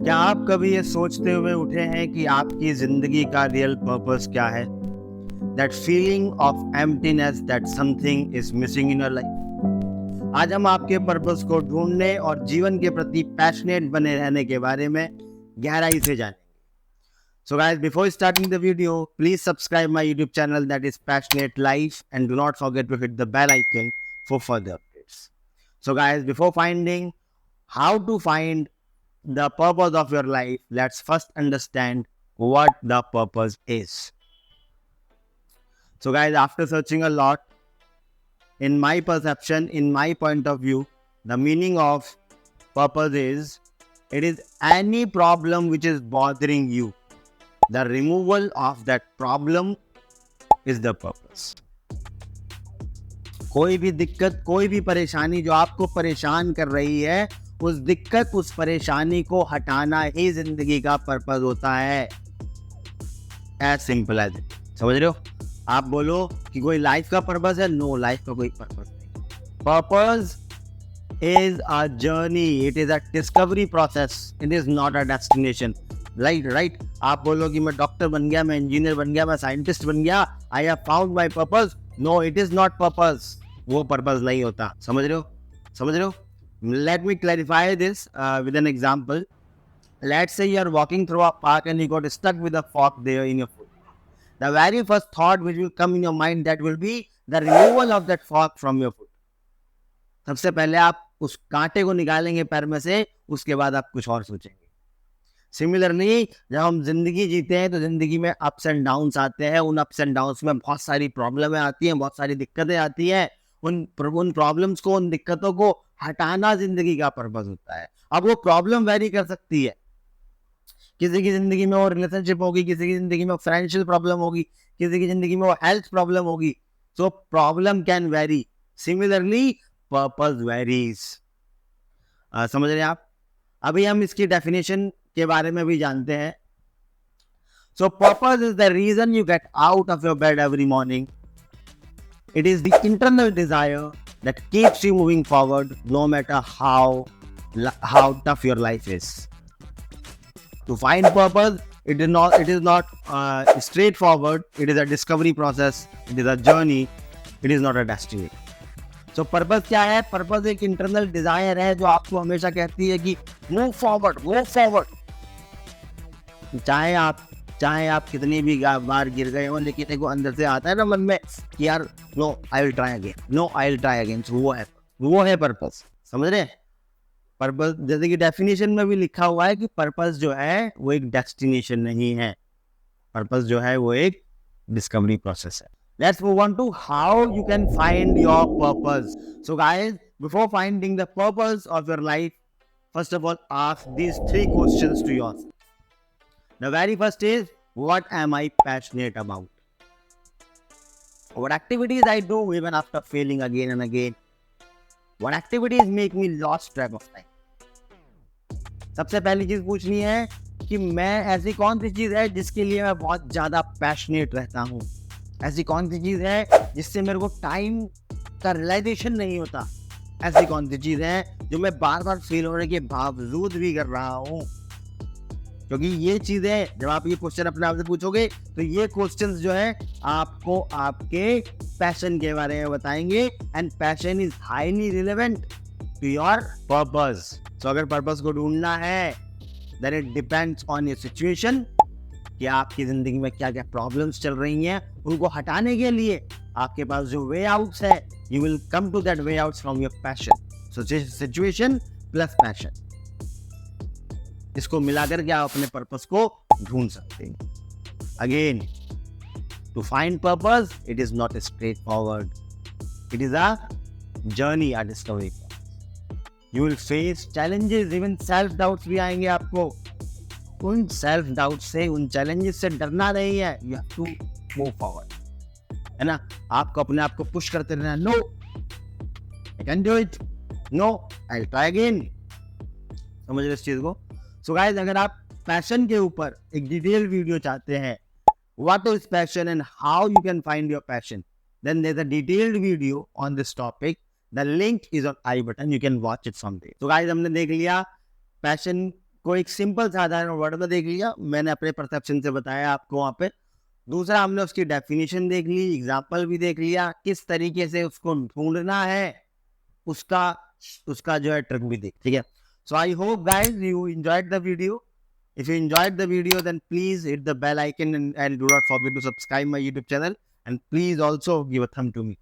क्या आप कभी ये सोचते हुए उठे हैं कि आपकी जिंदगी का रियल पर्पस क्या है? That feeling of emptiness that something is missing in your life. आज हम आपके पर्पस को ढूंढने और जीवन के प्रति पैशनेट बने रहने के बारे में गहराई से जानेंगे। So guys, before starting the video, please subscribe my YouTube channel that is Passionate Life and do not forget to hit the bell icon for further updates. So guys, before finding how to find the purpose of your life, let's first understand what the purpose is. So, guys, after searching a lot, in my perception, in my point of view, the meaning of purpose is it is any problem which is bothering you. The removal of that problem is the purpose. कोई भी दिक्कत, कोई भी परेशानी जो आपको परेशान कर रही है, उस दिक्कत, उस परेशानी को हटाना ही जिंदगी का पर्पस होता है। As simple as it. समझ रहे हो? आप बोलो कि कोई लाइफ का पर्पस है, नो, लाइफ का कोई पर्पस नहीं। Purpose is a journey, it is a discovery process, it is not a destination. Right. आप बोलो कि मैं डॉक्टर बन गया, मैं इंजीनियर बन गया, मैं साइंटिस्ट बन गया, I have found my purpose. No, it is not purpose. वो पर्पस नहीं होता। समझ रहे हो? समझ रहे हो? Let me clarify this with an example. Let's say you are walking through a park and you got stuck with a fork there in your foot. The very first thought which will come in your mind, that will be the removal of that fork from your foot. सबसे पहले आप उस कांटे को निकालेंगे पैर में से, उसके बाद आप कुछ और सोचेंगे। सिमिलरली जब हम जिंदगी जीते हैं तो जिंदगी में अप्स एंड डाउन्स आते हैं। उन अप्स एंड डाउन्स में बहुत सारी प्रॉब्लमें आती हैं, बहुत सारी दिक्कतें आती हैं। उन प्रॉब्लम्स को, उन दिक्कतों को हटाना जिंदगी का पर्पस होता है। अब वो प्रॉब्लम वेरी कर सकती है। किसी की जिंदगी में वो रिलेशनशिप होगी, किसी की जिंदगी में फाइनेंशियल प्रॉब्लम होगी, किसी की जिंदगी में वो हेल्थ प्रॉब्लम होगी। So problem can very, similarly purpose varies. समझ रहे हैं आप? अभी हम इसकी डेफिनेशन के बारे में भी जानते हैं। So purpose is the reason you get out of your bed every morning. It is the internal desire that keeps you moving forward no matter how tough your life is. To find purpose, it is not straightforward. It is a discovery process, it is a journey, it is not a destination. So purpose क्या है? Purpose एक internal desire है जो आपको हमेशा कहती है कि move forward, go forward. चाहे आप कितनी भी बार गिर गए हो, लेकिन एक अंदर से आता है ना मन में कि यार no I will try again, no I will try again. वो है पर्पस। समझ रहे हैं? पर्पस जैसे कि डेफिनेशन में भी लिखा हुआ है कि पर्पस जो है वो एक डेस्टिनेशन नहीं है। पर्पस जो है वो एक डिस्कवरी प्रोसेस है। Let's move on to how you can find your purpose. So guys, before finding the purpose of your life, first of all ask these 3 questions to yourself. The very first is, what am I passionate about? What activities I do even after failing again and again? What activities make me lost track of time? सबसे पहली चीज पूछनी है कि मैं ऐसी कौन सी चीज है जिसके लिए मैं बहुत ज्यादा पैशनेट रहता हूँ। ऐसी कौन सी चीज है जिससे मेरे को टाइम का रियलाइजेशन नहीं होता। ऐसी कौन सी चीज है जो मैं बार बार फेल होने के बावजूद भी कर रहा हूँ। क्योंकि ये चीजें जब आप ये क्वेश्चन अपने आप से पूछोगे तो ये क्वेश्चंस जो है आपको आपके पैशन के बारे में बताएंगे। And passion is highly relevant to your purpose. So अगर पर्पस को ढूंढना है, then it depends on your situation कि आपकी जिंदगी में क्या क्या प्रॉब्लम्स चल रही हैं। उनको हटाने के लिए आपके पास जो वे आउट्स है, you will come to that way outs from your passion. So situation plus passion, इसको मिलाकर के आप अपने पर्पस को ढूंढ सकते हैं। Again, to find purpose, it is not straightforward, it is a journey, a discovery. You will face challenges, even self doubts भी आएंगे आपको। उन सेल्फ डाउट से, उन चैलेंजेस से डरना नहीं है। You have to move forward, है ना? आपको अपने आप को पुश करते रहना। No, I can do it, no I will try again. समझ रहे इस चीज को? सो गाइस, अगर आप पैशन के ऊपर एक डिटेल वीडियो चाहते हैं, what is passion and how you can find your passion, then there is a detailed video on this topic. The link is on I button, you can watch it someday. तो guys, हमने देख लिया passion उसको एक simple साधारण word में देख लिया, मैंने अपने परसेप्शन से बताया आपको वहाँ पे। दूसरा, हमने उसकी डेफिनेशन देख ली, एग्जाम्पल भी देख लिया, किस तरीके से उसको ढूंढना है, उसका उसका जो है ट्रिक भी देख, ठीक है। So I hope guys you enjoyed the video. If you enjoyed the video, then please hit the bell icon and do not forget to subscribe my YouTube channel, and please also give a thumb to me.